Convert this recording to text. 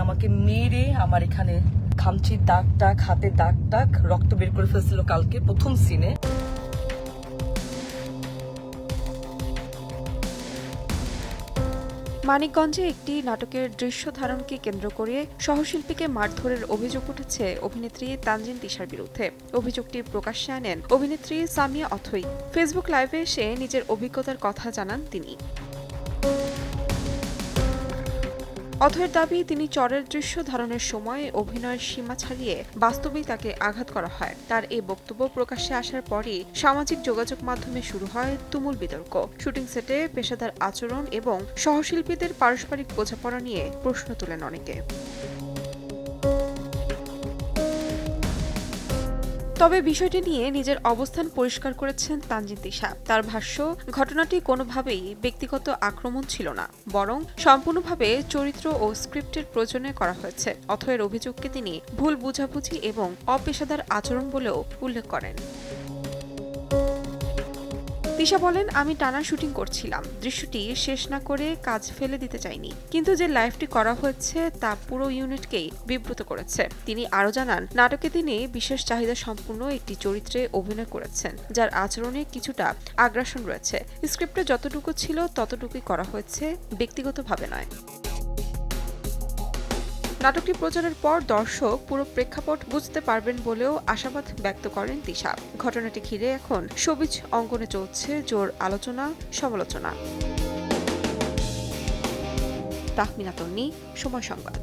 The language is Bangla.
আমাকে মেরে আমার এখানে খামচির দাগ টাগ, হাতে দাগ টাগ, রক্ত বের করে ফেলছিল কালকে প্রথম সিনে। মানিকগঞ্জে একটি নাটকের দৃশ্য ধারণকে কেন্দ্র করে সহশিল্পীকে মারধরের অভিযোগ উঠেছে অভিনেত্রী তানজিন তিশার বিরুদ্ধে। অভিযোগটি প্রকাশ্যে আনেন অভিনেত্রী সামিয়া অথই। ফেসবুক লাইভে এসে নিজের অভিজ্ঞতার কথা জানান তিনি। অথয়ের দাবি, তিনি চরের দৃশ্য ধারণের সময় অভিনয়ের সীমা ছাড়িয়ে বাস্তবেই তাকে আঘাত করা হয়। তার এই বক্তব্য প্রকাশ্যে আসার পরই সামাজিক যোগাযোগ মাধ্যমে শুরু হয় তুমুল বিতর্ক। শুটিং সেটে পেশাদার আচরণ এবং সহশিল্পীদের পারস্পরিক বোঝাপড়া নিয়ে প্রশ্ন তোলেন অনেকে। তবে বিষয়টি নিয়ে নিজের অবস্থান পরিষ্কার করেছেন তানজিন তিশা। তার ভাষ্য, ঘটনাটি কোনোভাবেই ব্যক্তিগত আক্রমণ ছিল না, বরং সম্পূর্ণভাবে চরিত্র ও স্ক্রিপ্টের প্রয়োজনে করা হয়েছে। অথয়ের অভিযোগকে তিনি ভুল বুঝাবুঝি এবং অপেশাদার আচরণ বলেও উল্লেখ করেন। তিশা বলেন, আমি টানা শুটিং করছিলাম, দৃশ্যটি শেষ না করে কাজ ফেলে দিতে চাইনি, কিন্তু যে লাইভটি করা হয়েছে তা পুরো ইউনিটকেই বিব্রত করেছে। তিনি আরও জানান, নাটকে তিনি বিশেষ চাহিদা সম্পূর্ণ একটি চরিত্রে অভিনয় করেছেন, যার আচরণে কিছুটা আগ্রাসন রয়েছে। স্ক্রিপ্টে যতটুকু ছিল ততটুকুই করা হয়েছে, ব্যক্তিগতভাবে নয়। নাটকটি প্রচারের পর দর্শক পুরো প্রেক্ষাপট বুঝতে পারবেন বলেও আশাবাদ ব্যক্ত করেন তিশা। ঘটনাটি ঘিরে এখন শোবিজ অঙ্গনে চলছে জোর আলোচনা সমালোচনা। তাহমিনা তন্নি, সময় সংবাদ।